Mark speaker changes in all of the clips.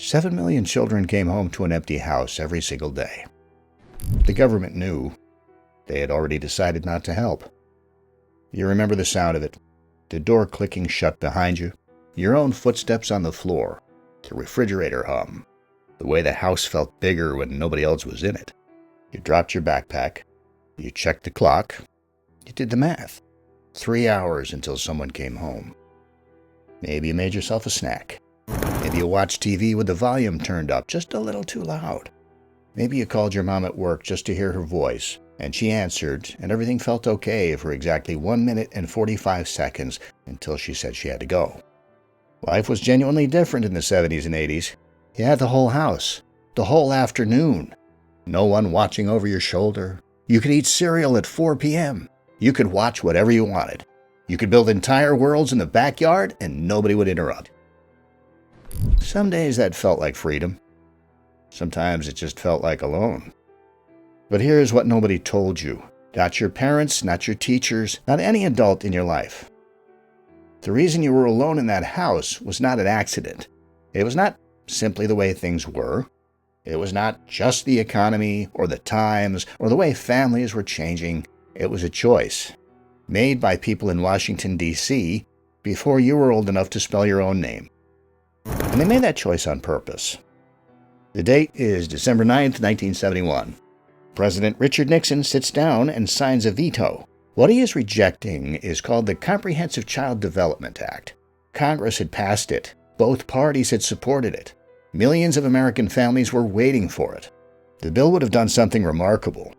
Speaker 1: 7 million children came home to an empty house every single day. The government knew. They had already decided not to help. You remember the sound of it, the door clicking shut behind you, your own footsteps on the floor, the refrigerator hum, the way the house felt bigger when nobody else was in it. You dropped your backpack, you checked the clock, you did the math. 3 hours until someone came home. Maybe you made yourself a snack. Maybe you watched TV with the volume turned up just a little too loud. Maybe you called your mom at work just to hear her voice, and she answered, and everything felt okay for exactly 1 minute and 45 seconds until she said she had to go. Life was genuinely different in the 70s and 80s. You had the whole house, the whole afternoon. No one watching over your shoulder. You could eat cereal at 4 p.m. You could watch whatever you wanted. You could build entire worlds in the backyard and nobody would interrupt. Some days that felt like freedom. Sometimes it just felt like alone. But here's what nobody told you. Not your parents, not your teachers, not any adult in your life. The reason you were alone in that house was not an accident. It was not simply the way things were. It was not just the economy or the times or the way families were changing. It was a choice made by people in Washington, D.C. before you were old enough to spell your own name. And they made that choice on purpose. The date is December 9th, 1971. President Richard Nixon sits down and signs a veto. What he is rejecting is called the Comprehensive Child Development Act. Congress had passed it. Both parties had supported it. Millions of American families were waiting for it. The bill would have done something remarkable.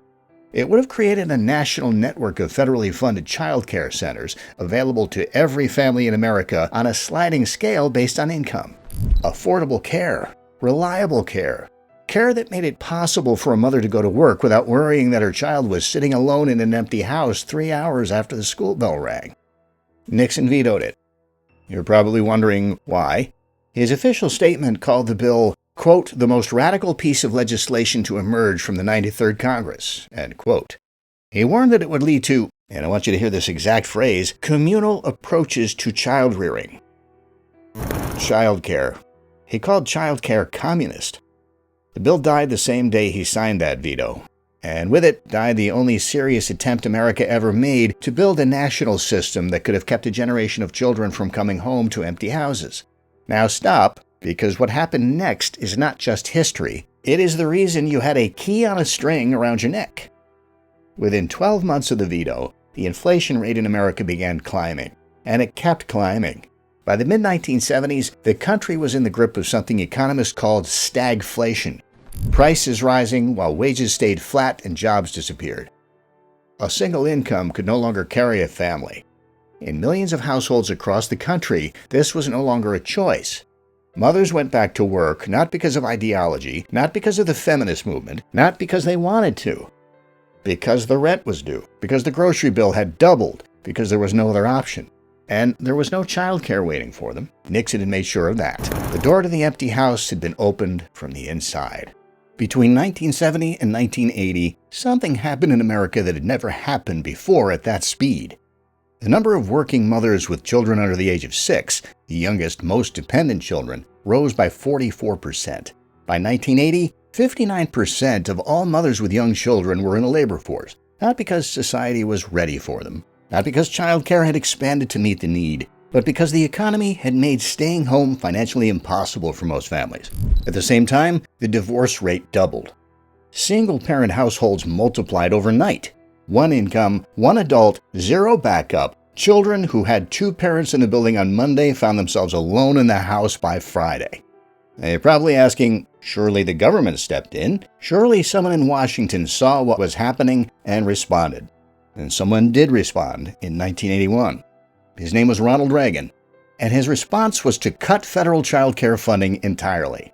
Speaker 1: It would have created a national network of federally funded childcare centers available to every family in America on a sliding scale based on income. Affordable care, reliable care, care that made it possible for a mother to go to work without worrying that her child was sitting alone in an empty house 3 hours after the school bell rang. Nixon vetoed it. You're probably wondering why. His official statement called the bill, quote, the most radical piece of legislation to emerge from the 93rd Congress, end quote. He warned that it would lead to, and I want you to hear this exact phrase, communal approaches to child rearing. Childcare. He called childcare communist. The bill died the same day he signed that veto, and with it died the only serious attempt America ever made to build a national system that could have kept a generation of children from coming home to empty houses. Now stop, because what happened next is not just history. It is the reason you had a key on a string around your neck. Within 12 months of the veto, the inflation rate in America began climbing, and it kept climbing. By the mid-1970s, the country was in the grip of something economists called stagflation. Prices rising while wages stayed flat and jobs disappeared. A single income could no longer carry a family. In millions of households across the country, this was no longer a choice. Mothers went back to work not because of ideology, not because of the feminist movement, not because they wanted to. Because the rent was due, because the grocery bill had doubled, because there was no other option. And there was no childcare waiting for them. Nixon had made sure of that. The door to the empty house had been opened from the inside. Between 1970 and 1980, something happened in America that had never happened before at that speed. The number of working mothers with children under the age of 6, the youngest, most dependent children, rose by 44%. By 1980, 59% of all mothers with young children were in the labor force, not because society was ready for them, not because childcare had expanded to meet the need, but because the economy had made staying home financially impossible for most families. At the same time, the divorce rate doubled. Single-parent households multiplied overnight. One income, one adult, zero backup. Children who had 2 parents in the building on Monday found themselves alone in the house by Friday. Now you're probably asking, surely the government stepped in? Surely someone in Washington saw what was happening and responded. And someone did respond in 1981. His name was Ronald Reagan, and his response was to cut federal child care funding entirely.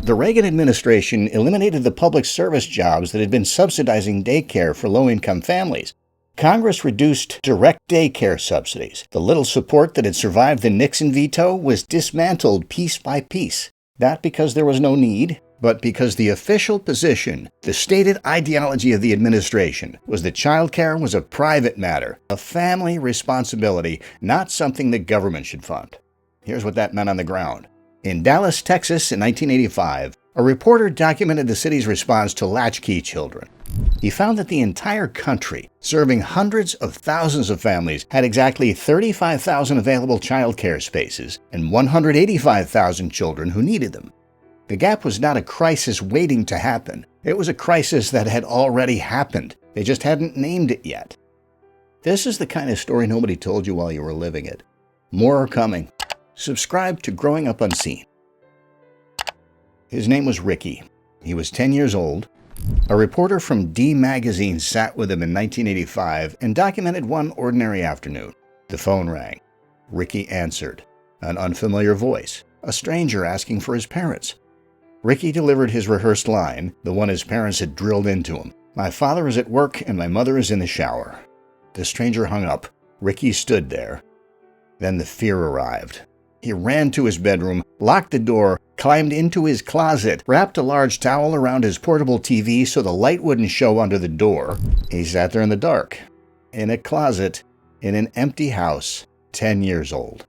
Speaker 1: The Reagan administration eliminated the public service jobs that had been subsidizing daycare for low-income families. Congress reduced direct daycare subsidies. The little support that had survived the Nixon veto was dismantled piece by piece, not because there was no need, but because the official position, the stated ideology of the administration, was that childcare was a private matter, a family responsibility, not something the government should fund. Here's what that meant on the ground. In Dallas, Texas in 1985, a reporter documented the city's response to latchkey children. He found that the entire country, serving hundreds of thousands of families, had exactly 35,000 available childcare spaces and 185,000 children who needed them. The gap was not a crisis waiting to happen. It was a crisis that had already happened. They just hadn't named it yet. This is the kind of story nobody told you while you were living it. More are coming. Subscribe to Growing Up Unseen. His name was Ricky. He was 10 years old. A reporter from D Magazine sat with him in 1985 and documented one ordinary afternoon. The phone rang. Ricky answered. An unfamiliar voice. A stranger asking for his parents. Ricky delivered his rehearsed line, the one his parents had drilled into him. "My father is at work and my mother is in the shower." The stranger hung up. Ricky stood there. Then the fear arrived. He ran to his bedroom, locked the door, climbed into his closet, wrapped a large towel around his portable TV so the light wouldn't show under the door. He sat there in the dark, in a closet, in an empty house, 10 years old.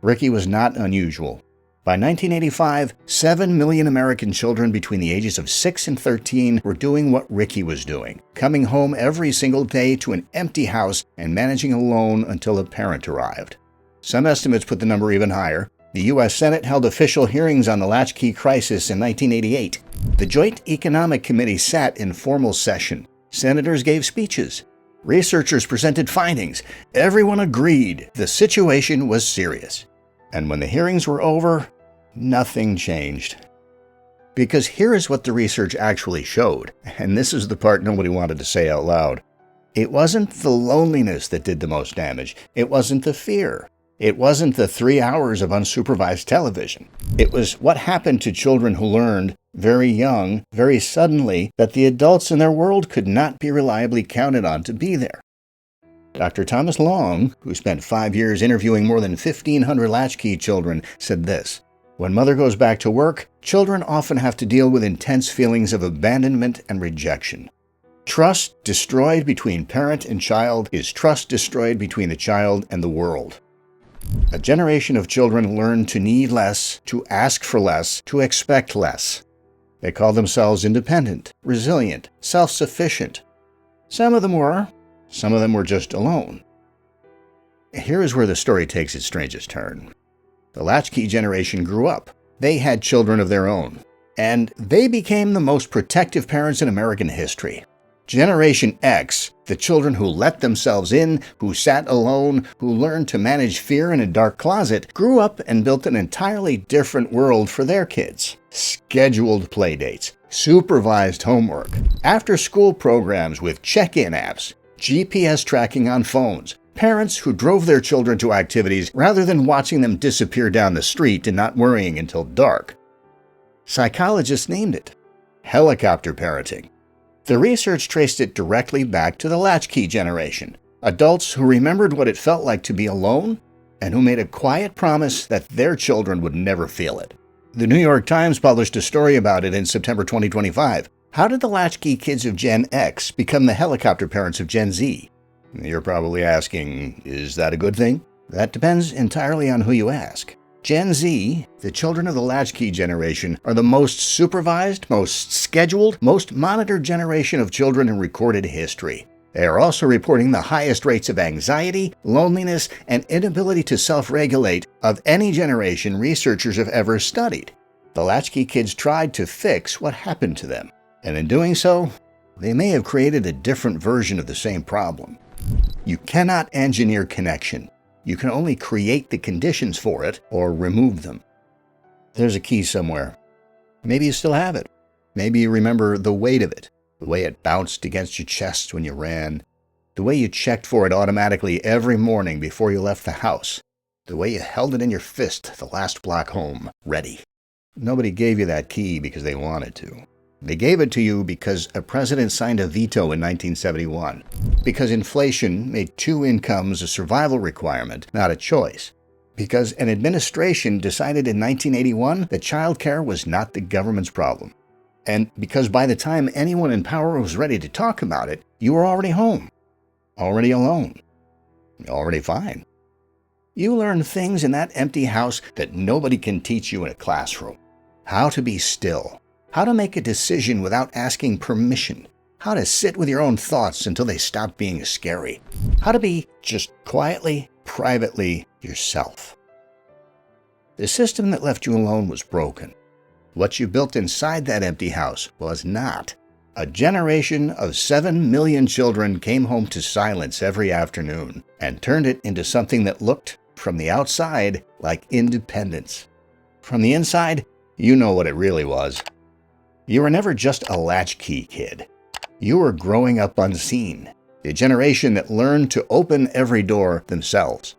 Speaker 1: Ricky was not unusual. By 1985, 7 million American children between the ages of 6 and 13 were doing what Ricky was doing, coming home every single day to an empty house and managing alone until a parent arrived. Some estimates put the number even higher. The U.S. Senate held official hearings on the latchkey crisis in 1988. The Joint Economic Committee sat in formal session. Senators gave speeches. Researchers presented findings. Everyone agreed the situation was serious. And when the hearings were over, nothing changed. Because here is what the research actually showed, and this is the part nobody wanted to say out loud. It wasn't the loneliness that did the most damage. It wasn't the fear. It wasn't the 3 hours of unsupervised television. It was what happened to children who learned, very young, very suddenly, that the adults in their world could not be reliably counted on to be there. Dr. Thomas Long, who spent 5 years interviewing more than 1,500 latchkey children, said this: "When mother goes back to work, children often have to deal with intense feelings of abandonment and rejection. Trust destroyed between parent and child is trust destroyed between the child and the world. A generation of children learn to need less, to ask for less, to expect less. They call themselves independent, resilient, self-sufficient. Some of them were. Some of them were just alone." Here is where the story takes its strangest turn. The latchkey generation grew up. They had children of their own. And they became the most protective parents in American history. Generation X, the children who let themselves in, who sat alone, who learned to manage fear in a dark closet, grew up and built an entirely different world for their kids. Scheduled playdates, supervised homework, after-school programs with check-in apps, GPS tracking on phones, parents who drove their children to activities rather than watching them disappear down the street and not worrying until dark. Psychologists named it helicopter parenting. The research traced it directly back to the latchkey generation, adults who remembered what it felt like to be alone and who made a quiet promise that their children would never feel it. The New York Times published a story about it in September 2025. How did the latchkey kids of Gen X become the helicopter parents of Gen Z? You're probably asking, is that a good thing? That depends entirely on who you ask. Gen Z, the children of the latchkey generation, are the most supervised, most scheduled, most monitored generation of children in recorded history. They are also reporting the highest rates of anxiety, loneliness, and inability to self-regulate of any generation researchers have ever studied. The latchkey kids tried to fix what happened to them, and in doing so, they may have created a different version of the same problem. You cannot engineer connection. You can only create the conditions for it or remove them. There's a key somewhere. Maybe you still have it. Maybe you remember the weight of it, the way it bounced against your chest when you ran, the way you checked for it automatically every morning before you left the house, the way you held it in your fist the last block home, ready. Nobody gave you that key because they wanted to. They gave it to you because a president signed a veto in 1971, because inflation made 2 incomes a survival requirement, not a choice, because an administration decided in 1981 that childcare was not the government's problem, and because by the time anyone in power was ready to talk about it, you were already home, already alone, already fine. You learn things in that empty house that nobody can teach you in a classroom. How to be still. How to make a decision without asking permission. How to sit with your own thoughts until they stop being scary. How to be just quietly, privately yourself. The system that left you alone was broken. What you built inside that empty house was not. A generation of 7 million children came home to silence every afternoon and turned it into something that looked, from the outside, like independence. From the inside, you know what it really was. You were never just a latchkey kid. You were growing up unseen, the generation that learned to open every door themselves.